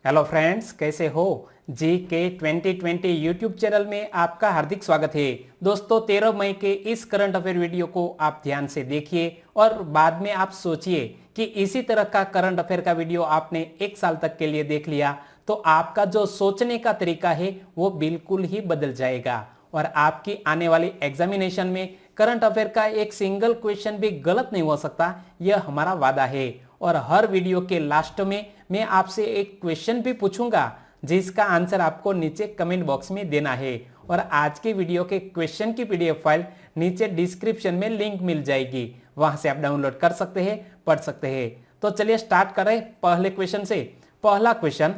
Hello friends, कैसे हो? जी के 2020 यूट्यूब चैनल में आपका हार्दिक स्वागत है। दोस्तों, 13 मई के इस करंट अफेयर वीडियो को आप ध्यान से देखिए और बाद में आप सोचिए कि इसी तरह का करंट अफेयर का वीडियो आपने एक साल तक के लिए देख लिया तो आपका जो सोचने का तरीका है वो बिल्कुल ही बदल जाएगा और आपकी आने वाली एग्जामिनेशन में करंट अफेयर का एक सिंगल क्वेश्चन भी गलत नहीं हो सकता, यह हमारा वादा है। और हर वीडियो के लास्ट में मैं आपसे एक क्वेश्चन भी पूछूंगा जिसका आंसर आपको नीचे कमेंट बॉक्स में देना है। और आज के वीडियो के क्वेश्चन की पीडीएफ फाइल नीचे डिस्क्रिप्शन में लिंक मिल जाएगी, वहां से आप डाउनलोड कर सकते हैं, पढ़ सकते हैं। तो चलिए स्टार्ट करें पहले क्वेश्चन से। पहला क्वेश्चन,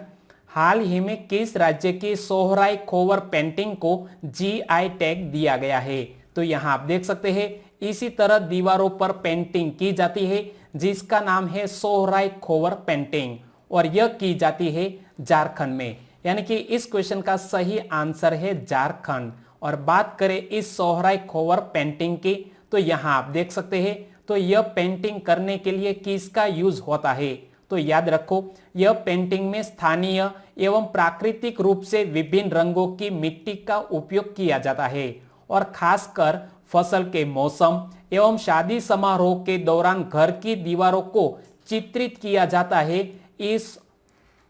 हाल ही में किस राज्य की सोहराय खोवर पेंटिंग को जीआई टैग दिया गया है? तो यहां आप देख सकते हैं इसी तरह दीवारों पर पेंटिंग की जाती है जिसका नाम है सोहराय खोवर पेंटिंग और यह की जाती है झारखंड में, यानी कि इस क्वेश्चन का सही आंसर है झारखंड। और बात करें इस सोहराय खोवर पेंटिंग की तो यहां आप देख सकते हैं तो यह पेंटिंग करने के लिए किसका यूज होता है? तो याद रखो, यह पेंटिंग में स्थानीय एवं प्राकृतिक रूप से विभिन्न रंगों की मिट्टी का उपयोग किया जाता है और खासकर फसल के मौसम एवं शादी समारोह के दौरान घर की दीवारों को चित्रित किया जाता है इस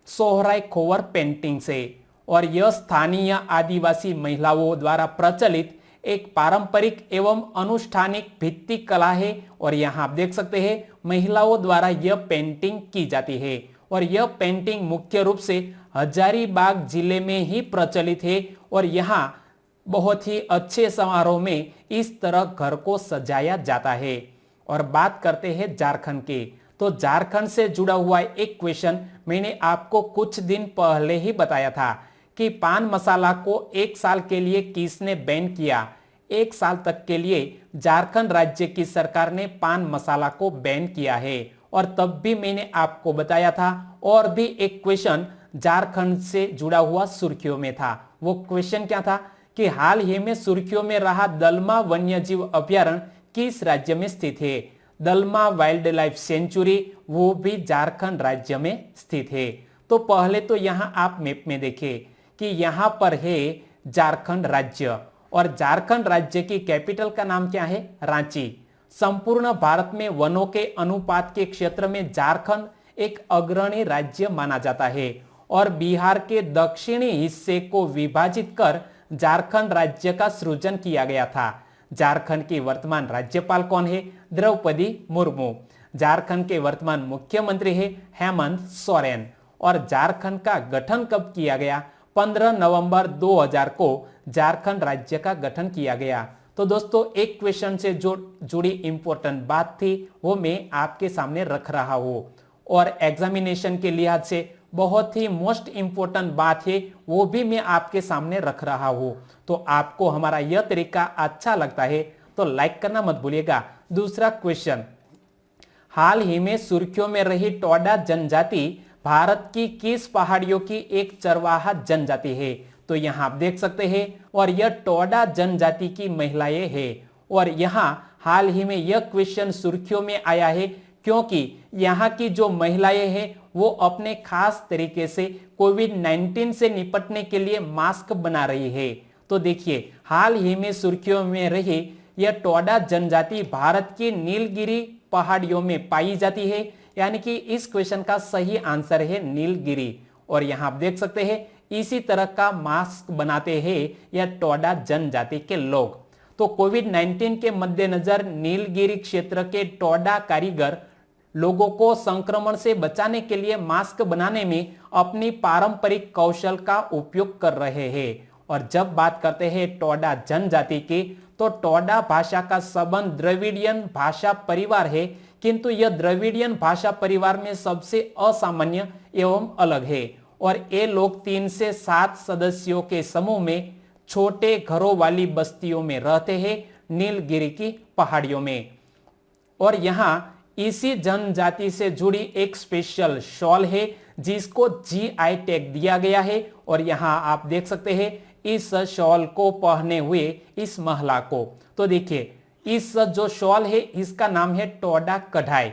सोहराय खोवर पेंटिंग से। और यह स्थानीय आदिवासी महिलाओं द्वारा प्रचलित एक पारंपरिक एवं अनुष्ठानिक भित्ति कला है और यहाँ आप देख सकते हैं महिलाओं द्वारा यह पेंटिंग की जाती है और यह पेंटिंग मुख्य रूप से हजारीबाग जिले में ही प्रचलित है और यहाँ बहुत ही अच्छे समारोह में इस तरह घर को सजाया जाता है। और बात करते हैं झारखंड के, तो झारखंड से जुड़ा हुआ एक क्वेश्चन मैंने आपको कुछ दिन पहले ही बताया था कि पान मसाला को एक साल के लिए किसने बैन किया? एक साल तक के लिए झारखंड राज्य की सरकार ने पान मसाला को बैन किया है और तब भी मैंने आपको बताया था और भी एक क्वेश्चन झारखंड से जुड़ा हुआ सुर्खियों में था। वो क्वेश्चन क्या था कि हाल ही में सुर्खियों में रहा दलमा वन्यजीव अभयारण्य किस राज्य में स्थित है? दलमा वाइल्ड लाइफ सेंचुरी वो भी झारखंड राज्य में स्थित है। तो पहले तो यहाँ आप मैप में देखें कि यहाँ पर है झारखंड राज्य और झारखंड राज्य की कैपिटल का नाम क्या है? रांची। संपूर्ण भारत में वनों के अनुपात के क्षेत्र में झारखंड एक अग्रणी राज्य माना जाता है और बिहार के दक्षिणी हिस्से को विभाजित कर झारखंड राज्य का सृजन किया गया था। झारखंड की वर्तमान राज्यपाल कौन है? द्रौपदी मुर्मू। झारखंड के वर्तमान मुख्यमंत्री है हेमंत सोरेन। और झारखंड का गठन कब किया गया? 15 नवंबर 2000 को झारखंड राज्य का गठन किया गया। तो दोस्तों, एक क्वेश्चन से जो जुड़ी इंपॉर्टेंट बात थी वो मैं आपके सामने रख रहा हूं और एग्जामिनेशन के लिहाज से बहुत ही मोस्ट इंपोर्टेंट बात है वो भी मैं आपके सामने रख रहा हूं। तो आपको हमारा यह तरीका अच्छा लगता है तो लाइक करना मत भूलिएगा। दूसरा क्वेश्चन, हाल ही में सुर्खियों में रही टोडा जनजाति भारत की किस पहाड़ियों की एक चरवाहा जनजाति है? तो यहां आप देख सकते हैं और यह टोडा जनजाति की महिलाएं हैं और यहां हाल ही में यह क्वेश्चन सुर्खियों में आया है क्योंकि यहाँ की जो महिलाएं हैं वो अपने खास तरीके से कोविड-19 से निपटने के लिए मास्क बना रही है। तो देखिए, हाल ही में सुर्खियों में रही यह टोडा जनजाति भारत की नीलगिरी पहाड़ियों में पाई जाती है, यानी कि इस क्वेश्चन का सही आंसर है नीलगिरी। और यहाँ आप देख सकते हैं इसी तरह का मास्क बनाते हैं यह टोडा जनजाति के लोग। तो कोविड-19 के मद्देनजर नीलगिरी क्षेत्र के टोडा कारीगर लोगों को संक्रमण से बचाने के लिए मास्क बनाने में अपनी पारंपरिक कौशल का उपयोग कर रहे हैं। और जब बात करते हैं टोडा जनजाति की तो टोडा भाषा का संबंध द्रविडियन भाषा परिवार है, किंतु यह द्रविडियन भाषा परिवार में सबसे असामान्य एवं अलग है और ये लोग 3 से 7 सदस्यों के समूह में छोटे घरों वाली बस्तियों में रहते हैं नीलगिरी की पहाड़ियों में। और यहाँ इसी जनजाति से जुड़ी एक स्पेशल शॉल है जिसको जीआई टैग दिया गया है और यहाँ आप देख सकते हैं इस शॉल को पहने हुए इस महिला को। तो देखिए, इस जो शॉल है इसका नाम है टोडा कढ़ाई।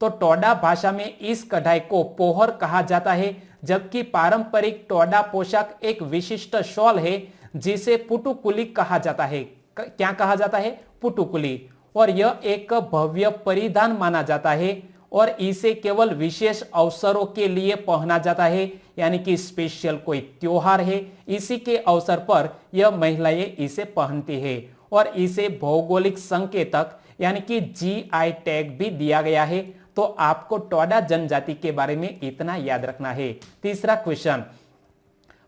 तो टोडा भाषा में इस कढ़ाई को पोहर कहा जाता है जबकि पारंपरिक टोडा पोशाक एक विशिष्ट शॉल है जिसे पुटुकुली कहा जाता है। क्या कहा जाता है? पुटुकुली। और यह एक भव्य परिधान माना जाता है और इसे केवल विशेष अवसरों के लिए पहना जाता है, यानी कि स्पेशल कोई त्योहार है इसी के अवसर पर यह महिलाएं इसे पहनती है और इसे भौगोलिक संकेतक यानी कि GI टैग भी दिया गया है। तो आपको टोडा जनजाति के बारे में इतना याद रखना है। तीसरा क्वेश्चन,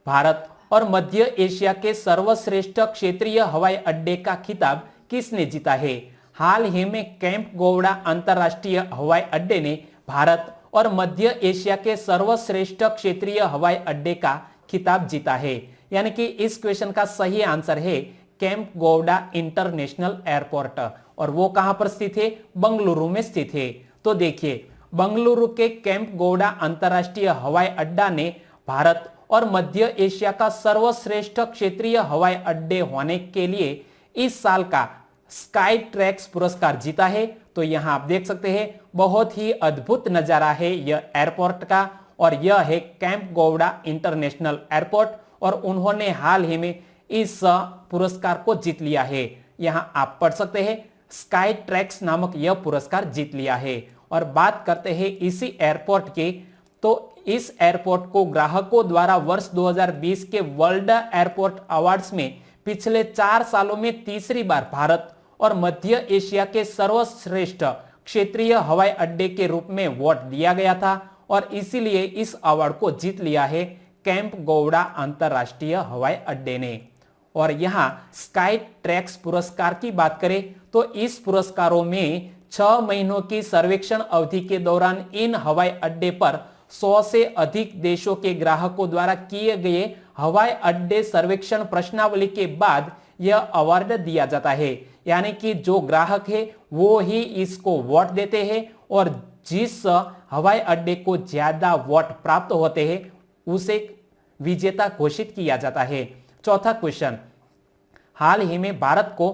भारत और मध्य एशिया के सर्वश्रेष्ठ क्षेत्रीय हवाई अड्डे का खिताब किसने जीता है? हाल ही में कैंप गौड़ा अंतरराष्ट्रीय हवाई अड्डे ने भारत और मध्य एशिया के सर्वश्रेष्ठ क्षेत्रीय हवाई अड्डे का खिताब जीता है। यानी कि इस क्वेश्चन का सही आंसर है कैंप गौड़ा इंटरनेशनल एयरपोर्ट। और वो कहां पर स्थित है? बंगलुरु में स्थित है। तो देखिए, बंगलुरु के कैंप गौड़ा अंतरराष्ट्रीय हवाई अड्डा ने भारत और मध्य एशिया का सर्वश्रेष्ठ क्षेत्रीय हवाई अड्डे होने के लिए इस साल का स्काई ट्रैक्स पुरस्कार जीता है। तो यहां आप देख सकते हैं बहुत ही अद्भुत नजारा है यह एयरपोर्ट का, और यह है कैंप गौड़ा इंटरनेशनल एयरपोर्ट और उन्होंने हाल ही में इस पुरस्कार को जीत लिया है। यहां आप पढ़ सकते हैं स्काई ट्रैक्स नामक यह पुरस्कार जीत लिया है। और बात करते हैं इसी एयरपोर्ट के, तो इस एयरपोर्ट को ग्राहकों द्वारा वर्ष 2020 के वर्ल्ड एयरपोर्ट अवार्ड्स में पिछले 4 सालों में तीसरी बार भारत और मध्य एशिया के सर्वश्रेष्ठ क्षेत्रीय हवाई अड्डे के रूप में वोट दिया गया था और इसीलिए इस अवार्ड को जीत लिया है कैंप गौड़ा अंतरराष्ट्रीय हवाई अड्डे ने। और यहां स्काई ट्रैक्स पुरस्कार की बात करें तो इस पुरस्कारों में 6 महीनों की सर्वेक्षण अवधि के दौरान इन हवाई अड्डे पर 100 से अधिक देशों के ग्राहकों द्वारा किए गए हवाई अड्डे सर्वेक्षण प्रश्नावली के बाद यह अवार्ड दिया जाता है। यानी कि जो ग्राहक है वो ही इसको वोट देते हैं और जिस हवाई अड्डे को ज्यादा वोट प्राप्त होते हैं उसे विजेता घोषित किया जाता है। चौथा क्वेश्चन, हाल ही में भारत को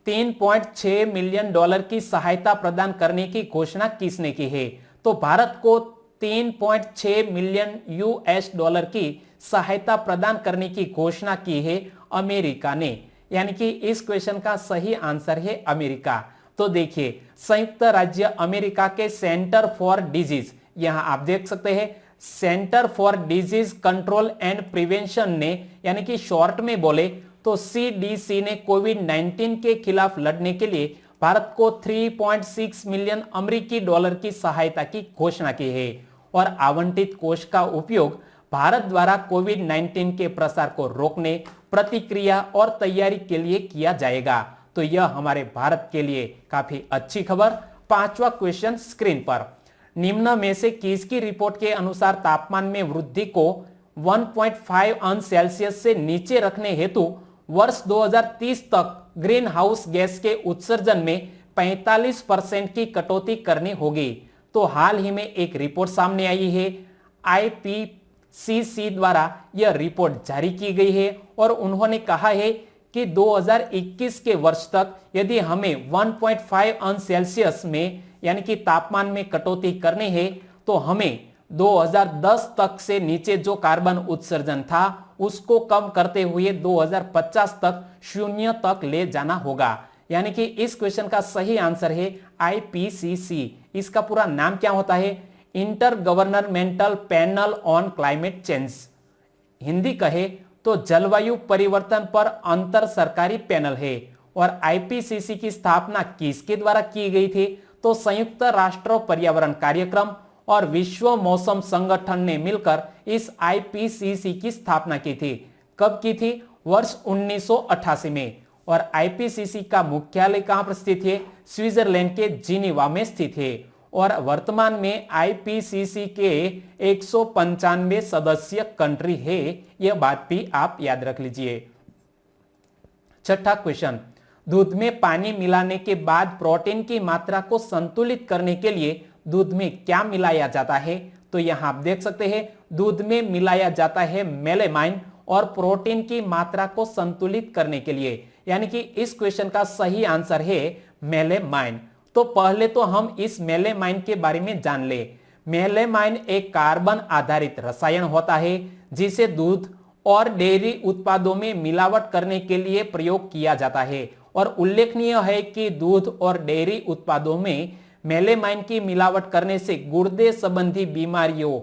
$3.6 मिलियन की सहायता प्रदान करने की घोषणा किसने की है? तो भारत को 3.6 मिलियन US$ की सहायता प्रदान करने की घोषणा की है अमेरिका ने। यानी कि इस क्वेश्चन का सही आंसर है अमेरिका। तो देखिए, संयुक्त राज्य अमेरिका के सेंटर फॉर डिजीज, यहां आप देख सकते हैं centre for disease control and prevention ने, यानी कि शॉर्ट में बोले तो CDC ने कोविड-19 के खिलाफ लड़ने के लिए भारत को 3.6 मिलियन अमेरिकी डॉलर की सहायता की घोषणा की है और आवंटित कोष का उपयोग भारत द्वारा कोविड-19 के प्रसार को रोकने, प्रतिक्रिया और तैयारी के लिए किया जाएगा। तो यह हमारे भारत के लिए काफी अच्छी खबर। 5वां क्वेश्चन स्क्रीन पर, निम्न में से किसकी रिपोर्ट के अनुसार तापमान में वृद्धि को 1.5 अंश सेल्सियस से नीचे रखने हेतु वर्ष 2030 तक ग्रीन हाउस गैस के उत्सर्जन में 45% की कटौती करनी होगी? तो हाल ही में एक रिपोर्ट सामने आई है, IPCC द्वारा यह रिपोर्ट जारी की गई है और उन्होंने कहा है कि 2021 के वर्ष तक यदि हमें 1.5 अंश सेल्सियस में यानी कि तापमान में कटौती करनी है तो हमें 2010 तक से नीचे जो कार्बन उत्सर्जन था उसको कम करते हुए 2050 तक 0 तक ले जाना होगा। यानी कि इस क्वेश्चन का सही आंसर है IPCC। इसका पूरा नाम क्या होता है? Inter governmental panel on climate change. Hindi कहे तो जलवायु परिवर्तन पर अंतर सरकारी पैनल है। और IPCC की स्थापना किसके द्वारा की गई थी? तो संयुक्त राष्ट्र पर्यावरण कार्यक्रम और विश्व मौसम संगठन ने मिलकर इस IPCC की स्थापना की थी। कब की थी? वर्ष 1988 में। और IPCC का मुख्यालय कहां पर स्थित है? स्विट्जरलैंड के जिनीवा में स्थित है। और वर्तमान में IPCC के 195 सदस्य कंट्री है, यह बात भी आप याद रख लीजिए। छठा क्वेश्चन, दूध में पानी मिलाने के बाद प्रोटीन की मात्रा को संतुलित करने के लिए दूध में क्या मिलाया जाता है? तो यहां आप देख सकते हैं दूध में मिलाया जाता है मेलेमाइन और प्रोटीन की मात्रा को संतुलित करने के लिए। यानी कि इस क्वेश्चन का सही आंसर है मेलेमाइन। तो पहले तो हम इस मेलेमाइन के बारे में जान ले। मेलेमाइन एक कार्बन आधारित रसायन होता है जिसे दूध और डेयरी उत्पादों में मिलावट करने के लिए प्रयोग किया जाता है। और उल्लेखनीय है कि दूध और डेयरी उत्पादों में मेलेमाइन की मिलावट करने से गुर्दे संबंधी बीमारियों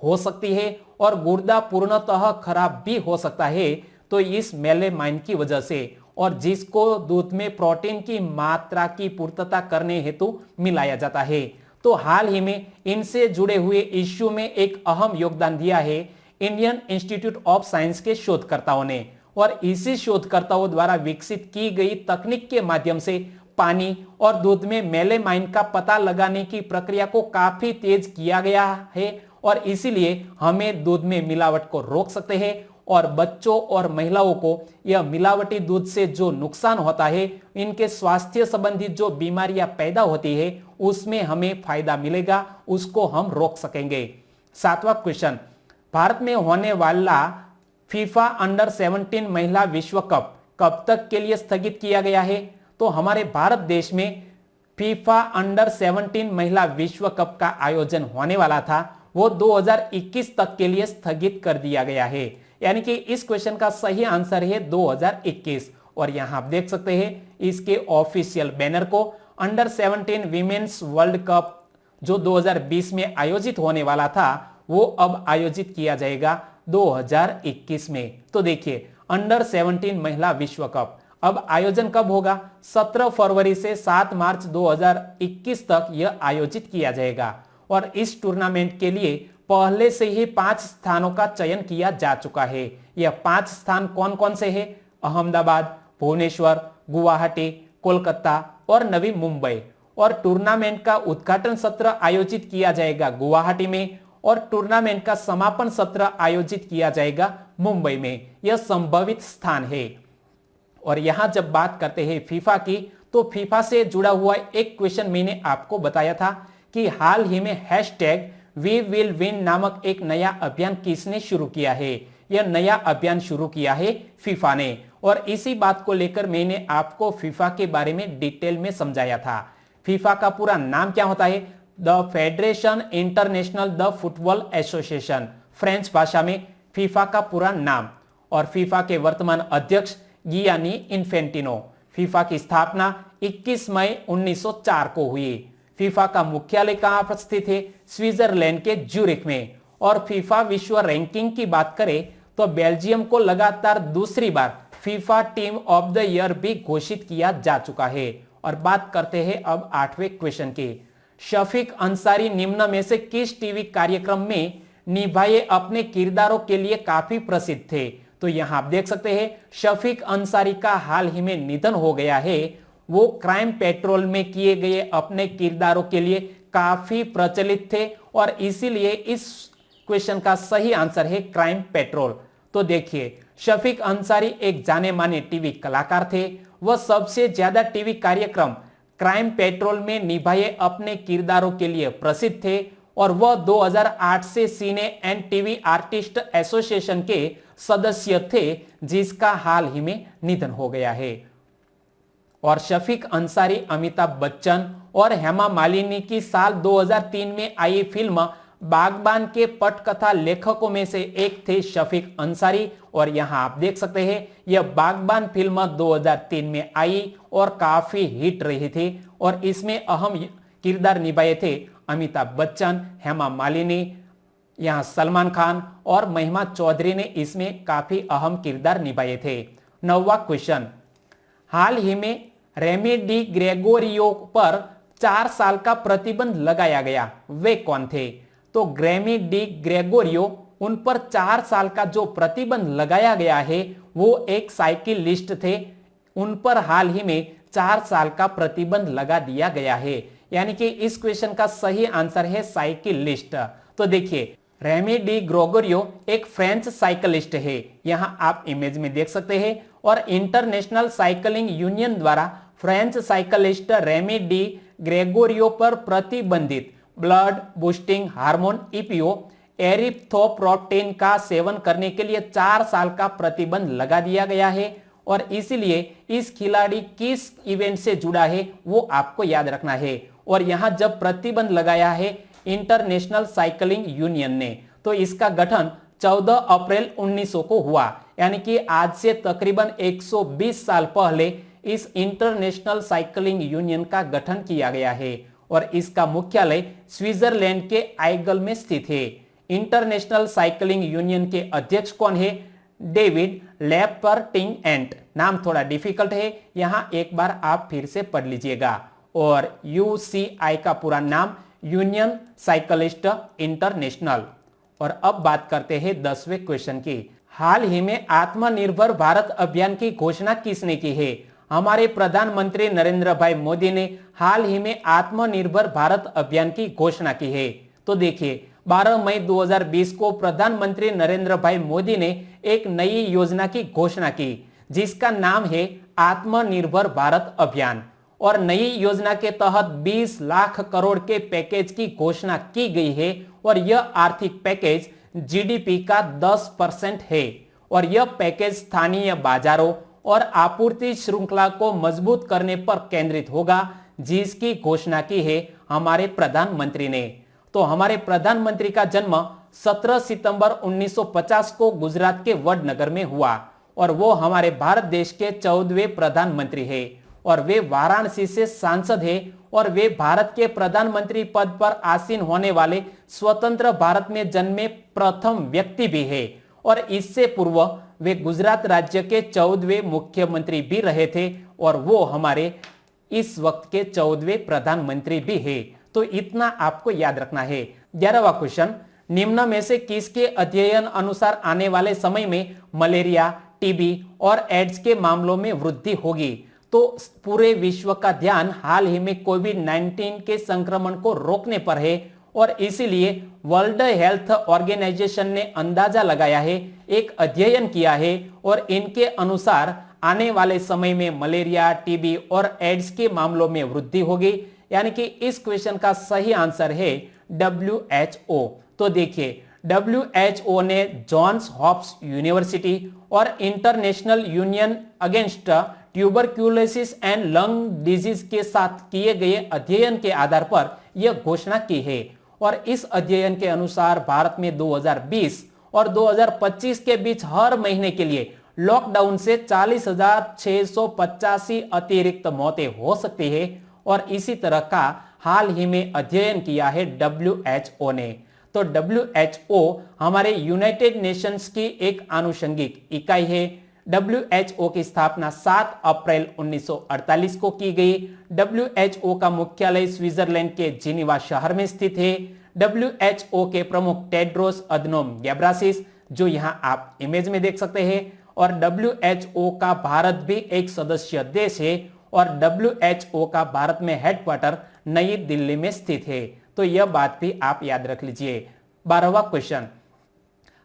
हो सकती है और गुर्दा पूर्णतः खराब भी हो सकता है, तो इस मेलेमाइन की वजह से, और जिसको दूध में प्रोटीन की मात्रा की पूर्तता करने हेतु मिलाया जाता है। तो हाल ही में इनसे जुड़े हुए इश्यू में एक अहम योगदान दिया है इंडियन इंस्टीट्यूट ऑफ साइंस के शोधकर्ताओं ने, और इसी शोधकर्ताओं द्वारा विकसित की गई तकनीक के माध्यम से पानी और दूध में मेलेमाइन का पता लगाने की प्रक्रिया को काफी तेज किया गया है, और इसीलिए हमें दूध में मिलावट को रोक सकते हैं और बच्चों और महिलाओं को यह मिलावटी दूध से जो नुकसान होता है, इनके स्वास्थ्य संबंधी जो बीमारियां पैदा होती है, उसमें हमें फायदा मिलेगा, उसको हम रोक सकेंगे। 7वां क्वेश्चन, भारत में होने वाला फीफा अंडर 17 महिला विश्व कप कब तक के लिए स्थगित किया गया है? तो हमारे भारत देश में फीफा अंडर 17 महिला विश्व कप का आयोजन होने वाला था, वो 2021 तक के लिए स्थगित कर दिया गया है। यानी कि इस क्वेश्चन का सही आंसर है 2021। और यहां आप देख सकते हैं इसके ऑफिशियल बैनर को, अंडर 17 वीमेन्स वर्ल्ड कप जो 2020 में आयोजित होने वाला था, वो अब आयोजित किया जाएगा 2021 में। तो देखिए, अंडर 17 महिला विश्व कप अब आयोजन कब होगा? 17 फरवरी से 7 मार्च 2021 तक यह आयोजित किया जाएगा। और इस टूर्नामेंट के लिए पहले से ही 5 स्थानों का चयन किया जा चुका है। यह 5 स्थान कौन कौन से हैं? अहमदाबाद, भुवनेश्वर, गुवाहाटी, कोलकाता और नवी मुंबई। और टूर्नामेंट का उद्घाटन सत्र आयोजित किया जाएगा गुवाहाटी में, और टूर्नामेंट का समापन सत्र आयोजित किया जाएगा मुंबई में। यह संभावित स्थान है। और यहां जब बात करते हैं फीफा की, तो फीफा से जुड़ा हुआ एक क्वेश्चन मैंने आपको बताया था कि हाल ही में हैशटैग वी विल विन नामक एक नया अभियान किसने शुरू किया है? यह नया अभियान शुरू किया है फीफा ने। और इसी बात को लेकर मैंने आपको फीफा के बारे में डिटेल में समझाया था। फीफा का पूरा नाम क्या होता है? The federation international the football association, French भाषा में फीफा का पूरा नाम। और फीफा के वर्तमान अध्यक्ष गियानी इन्फेंटिनो। फीफा की स्थापना 21 मई 1904 को हुई। फीफा का मुख्यालय कहां पर स्थित है? स्विट्जरलैंड के ज्यूरिख में। और फीफा विश्व रैंकिंग की बात करें तो बेल्जियम को लगातार दूसरी बार FIFA team of the year भी घोषित किया जा चुका है। और बात करते हैं अब 8वें क्वेश्चन की। शफीक अंसारी निम्न में से किस टीवी कार्यक्रम में निभाए अपने किरदारों के लिए काफी प्रसिद्ध थे? तो यहां आप देख सकते हैं शफीक अंसारी का हाल ही में निधन हो गया है। वो क्राइम पेट्रोल में किए गए अपने किरदारों के लिए काफी प्रचलित थे, और इसीलिए इस क्वेश्चन का सही आंसर है क्राइम पेट्रोल। तो देखिए, शफीक अंसारी एक जाने माने टीवी कलाकार थे। वह सबसे ज्यादा टीवी कार्यक्रम क्राइम पेट्रोल में निभाए अपने किरदारों के लिए प्रसिद्ध थे, और वह 2008 से सिने एंड टीवी आर्टिस्ट एसोसिएशन के सदस्य थे, जिसका हाल ही में निधन हो गया है। और शफीक अंसारी अमिताभ बच्चन और हेमा मालिनी की साल 2003 में आई फिल्म बागबान के पटकथा लेखकों में से एक थे शफीक अंसारी। और यहां आप देख सकते हैं यह बागबान फिल्म 2003 में आई और काफी हिट रही थी, और इसमें अहम किरदार निभाए थे अमिताभ बच्चन, हेमा मालिनी, यहां सलमान खान और महिमा चौधरी ने इसमें काफी अहम किरदार निभाए थे। 9वां क्वेश्चन, हाल ही में रेमी डी ग्रेगोरियो पर 4 साल का प्रतिबंध लगाया गया, वे कौन थे? तो ग्रेमी डी ग्रेगोरियो, उन पर 4 साल का जो प्रतिबंध लगाया गया है वो एक साइकिलिस्ट थे। उन पर हाल ही में 4 साल का प्रतिबंध लगा दिया गया है। यानी कि इस क्वेश्चन का सही आंसर है साइकिलिस्ट। तो देखिए, रेमी डी ग्रेगोरियो एक फ्रेंच साइकिलिस्ट है, यहां आप इमेज में देख सकते हैं। और इंटरनेशनल साइकिलिंग यूनियन द्वारा French cyclist Remy de Gregorio पर प्रतिबंधित blood boosting hormone EPO erythropoietin का सेवन करने के लिए 4 साल का प्रतिबंध लगा दिया गया है। और इसीलिए इस खिलाड़ी किस इवेंट से जुड़ा है वो आपको याद रखना है। और यहां जब प्रतिबंध लगाया है इंटरनेशनल साइकिलिंग यूनियन ने। तो इसका गठन 14 अप्रैल 1900 को हुआ, यानी कि आज से तकरीबन 120 साल पहले इस इंटरनेशनल साइकिलिंग यूनियन का गठन किया गया है और इसका मुख्यालय स्विट्जरलैंड के आइगल में स्थित है। इंटरनेशनल साइकिलिंग यूनियन के अध्यक्ष कौन है? डेविड लेपर्टिंगएंट। नाम थोड़ा डिफिकल्ट है, यहां एक बार आप फिर से पढ़ लीजिएगा। और यूसीआई का पूरा नाम यूनियन साइकिलिस्ट इंटरनेशनल। और अब बात करते हैं 10वें क्वेश्चन की। हाल ही में आत्मनिर्भर भारत अभियान की घोषणा किसने की है? हमारे प्रधानमंत्री नरेंद्र भाई मोदी ने हाल ही में आत्मनिर्भर भारत अभियान की घोषणा की है। तो देखिए 12 मई 2020 को प्रधानमंत्री नरेंद्र भाई मोदी ने एक नई योजना की घोषणा की जिसका नाम है आत्मनिर्भर भारत अभियान। और नई योजना के तहत 20 लाख करोड़ के पैकेज की घोषणा की गई है और यह आर्थिक पैकेज जीडीपी का 10% है और यह पैकेज स्थानीय बाजारों और आपूर्ति श्रृंखला को मजबूत करने पर केंद्रित होगा, जिसकी घोषणा की है हमारे प्रधानमंत्री ने। तो हमारे प्रधानमंत्री का जन्म 17 सितंबर 1950 को गुजरात के वडनगर में हुआ और वो हमारे भारत देश के 14वें प्रधानमंत्री है और वे वाराणसी से सांसद है और वे भारत के प्रधानमंत्री पद पर आसीन होने वाले स्वतंत्र भारत में जन्मे प्रथम व्यक्ति भी है और इससे पूर्व वे गुजरात राज्य के 14वें मुख्यमंत्री भी रहे थे और वो हमारे इस वक्त के 14वें प्रधानमंत्री भी है। तो इतना आपको याद रखना है। 11वां क्वेश्चन, निम्न में से किसके अध्ययन अनुसार आने वाले समय में मलेरिया, टीबी और एड्स के मामलों में वृद्धि होगी? तो पूरे विश्व का ध्यान हाल ही में कोविड-19 के संक्रमण को रोकने पर है और इसीलिए वर्ल्ड हेल्थ ऑर्गेनाइजेशन ने अंदाजा लगाया है, एक अध्ययन किया है और इनके अनुसार आने वाले समय में मलेरिया, टीबी और एड्स के मामलों में वृद्धि होगी। यानी कि इस क्वेश्चन का सही आंसर है WHO। तो देखिए WHO ने जॉन्स हॉप्स यूनिवर्सिटी और international union against tuberculosis and lung disease के साथ किए गए अध्ययन के आधार पर यह घोषणा की है और इस अध्ययन के अनुसार भारत में 2020 और 2025 के बीच हर महीने के लिए लॉकडाउन से 40,685 अतिरिक्त मौतें हो सकती है और इसी तरह का हाल ही में अध्ययन किया है WHO ने। तो WHO हमारे यूनाइटेड नेशंस की एक आनुषंगिक इकाई है। WHO की स्थापना 7 अप्रैल 1948 को की गई। WHO का मुख्यालय स्विट्जरलैंड के जिनीवा शहर में स्थित है। WHO के प्रमुख टेड्रोस अधनोम घेब्रेयेसस, जो यहां आप इमेज में देख सकते हैं, और WHO का भारत भी एक सदस्य देश है और WHO का भारत में हेडक्वार्टर नई दिल्ली में स्थित है। तो यह बात भी आप याद रख लीजिए। 12वां क्वेश्चन,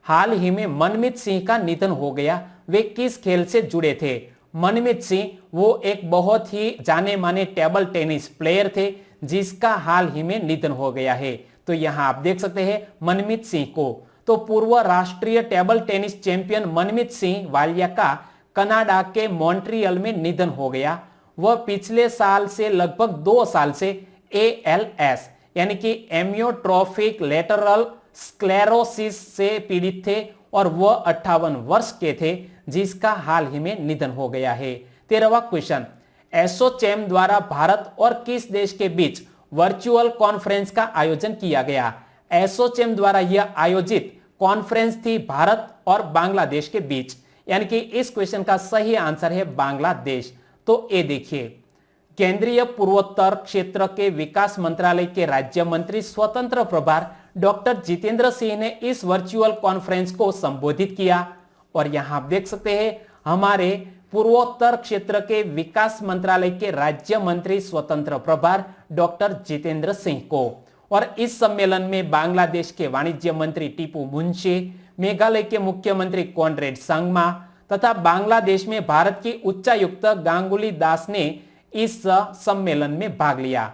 हाल ही में मनमीत सिंह का निधन हो गया, वे किस खेल से जुड़े थे? मनमीत सिंह वो एक बहुत ही जाने माने टेबल टेनिस प्लेयर थे जिसका हाल ही में निधन हो गया है। तो यहां आप देख सकते हैं मनमीत सिंह को। तो पूर्व राष्ट्रीय टेबल टेनिस चैंपियन मनमीत सिंह वालिया का कनाडा के मॉन्ट्रियल में निधन हो गया। वह पिछले साल से लगभग 2 साल से ALS यानी कि एमियोट्रोफिक लेटरल स्क्लेरोसिस से पीड़ित थे और वह 58 वर्ष के थे, जिसका हाल ही में निधन हो गया है। 13वां क्वेश्चन, एसोचैम द्वारा भारत और किस देश के बीच वर्चुअल कॉन्फ्रेंस का आयोजन किया गया? एसोचैम द्वारा यह आयोजित कॉन्फ्रेंस थी भारत और बांग्लादेश के बीच, यानी कि इस क्वेश्चन का सही आंसर है बांग्लादेश। तो ये देखिए, केंद्रीय पूर्वोत्तर क्षेत्र के विकास मंत्रालय के राज्य मंत्री स्वतंत्र प्रभार डॉक्टर जितेंद्र सिंह ने इस वर्चुअल कॉन्फ्रेंस को संबोधित किया और यहां आप देख सकते हैं हमारे पूर्वोत्तर क्षेत्र के विकास मंत्रालय के राज्य मंत्री स्वतंत्र प्रभार डॉक्टर जितेंद्र सिंह को। और इस सम्मेलन में बांग्लादेश के वाणिज्य मंत्री टीपू मुंशी, मेघालय के मुख्यमंत्री कॉनरेड संगमा तथा बांग्लादेश में भारत की उच्चायुक्त गांगुली दास ने इस सम्मेलन में भाग लिया।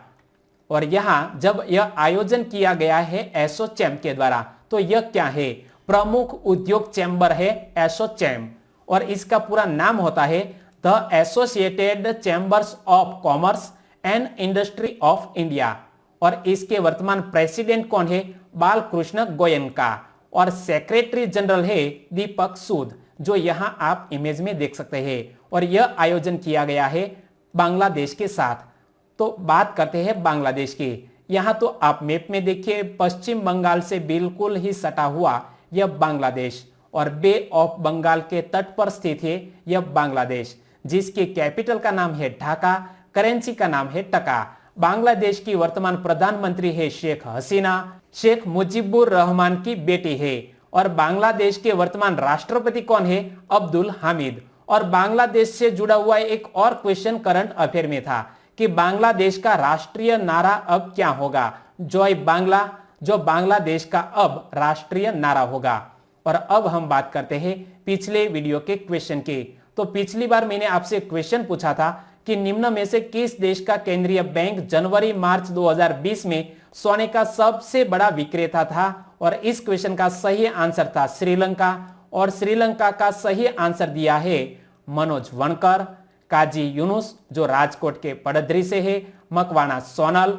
और यहां जब यह आयोजन किया गया है एसोचैम के द्वारा, तो यह क्या है? प्रमुख उद्योग चैम्बर है एसोचैम और इसका पूरा नाम होता है the associated chambers of commerce and industry of India. और इसके वर्तमान प्रेसिडेंट कौन है? बालकृष्ण गोयनका। और सेक्रेटरी जनरल है दीपक सूद, जो यहां आप इमेज में देख सकते हैं। और यह आयोजन किया गया है बांग्लादेश के साथ। तो बात करते हैं बांग्लादेश की। यहां तो आप मैप में देखिए, पश्चिम बंगाल से बिल्कुल ही सटा हुआ यह बांग्लादेश और बे ऑफ बंगाल के तट पर स्थित है यह बांग्लादेश, जिसके कैपिटल का नाम है ढाका, करेंसी का नाम है टका। बांग्लादेश की वर्तमान प्रधानमंत्री है शेख हसीना, शेख मुजीबुर रहमान की बेटी है। और बांग्लादेश के वर्तमान राष्ट्रपति कौन है? अब्दुल हामिद। और बांग्लादेश से जुड़ा हुआ एक और क्वेश्चन करंट अफेयर में था कि बांग्लादेश का राष्ट्रीय नारा अब क्या होगा? जय बांग्ला, जो बांग्लादेश का अब राष्ट्रीय नारा होगा। और अब हम बात करते हैं पिछले वीडियो के क्वेश्चन की। तो पिछली बार मैंने आपसे क्वेश्चन पूछा था कि निम्न में से किस देश का केंद्रीय बैंक जनवरी मार्च 2020 में सोने का सबसे बड़ा विक्रेता था? और इस क्वेश्चन का सही आंसर था श्रीलंका। और श्रीलंका का सही आंसर दिया है मनोज वणकर, काजी यूनुस जो राजकोट के पड़धरी से है, मकवाना सोनल,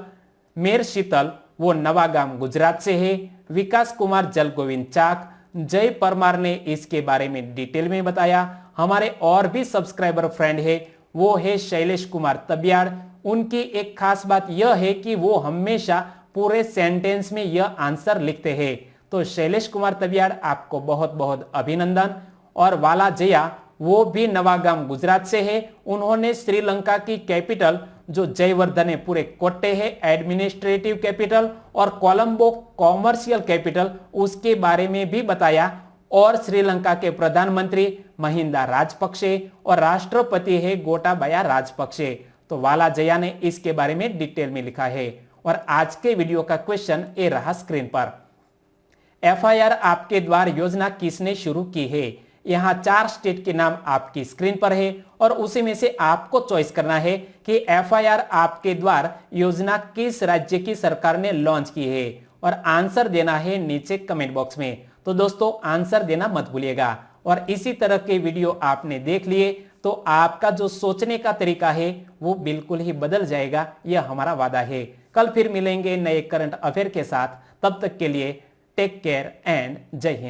मेर शीतल वो नवागाम गुजरात से है, विकास कुमार जलगोविंद चाक, जय परमार ने इसके बारे में डिटेल में बताया। हमारे और भी सब्सक्राइबर फ्रेंड है, वो है शैलेश कुमार तबियाड़। उनकी एक खास बात यह है कि वो हमेशा पूरे सेंटेंस में यह आंसर लिखते हैं। तो शैलेश कुमार तबियाड़ आपको बहुत बहुत अभिनंदन। और वाला जया वो भी नवागाम गुजरात से है। उन्होंने श्रीलंका की कैपिटल जो जयवर्धन है पूरे कोट्टे है एडमिनिस्ट्रेटिव कैपिटल, और कोलंबो कॉमर्शियल कैपिटल उसके बारे में भी बताया। और श्रीलंका के प्रधानमंत्री महिंदा राजपक्षे और राष्ट्रपति है गोटाबाया राजपक्षे। तो वाला जया ने इसके बारे में डिटेल में लिखा है। और आज के वीडियो का क्वेश्चन ये रहा स्क्रीन पर। एफआईआर आपके द्वार योजना किसने शुरू की है? यहाँ 4 स्टेट के नाम आपकी स्क्रीन पर है और उसी में से आपको चॉइस करना है कि एफआईआर आपके द्वार योजना किस राज्य की सरकार ने लॉन्च की है। और आंसर देना है नीचे कमेंट बॉक्स में। तो दोस्तों आंसर देना मत भूलिएगा। और इसी तरह के वीडियो आपने देख लिए तो आपका जो सोचने का तरीका है वो बिल्कुल ही बदल जाएगा, यह हमारा वादा है। कल फिर मिलेंगे नए करंट अफेयर के साथ। तब तक के लिए टेक केयर एंड जय हिंद।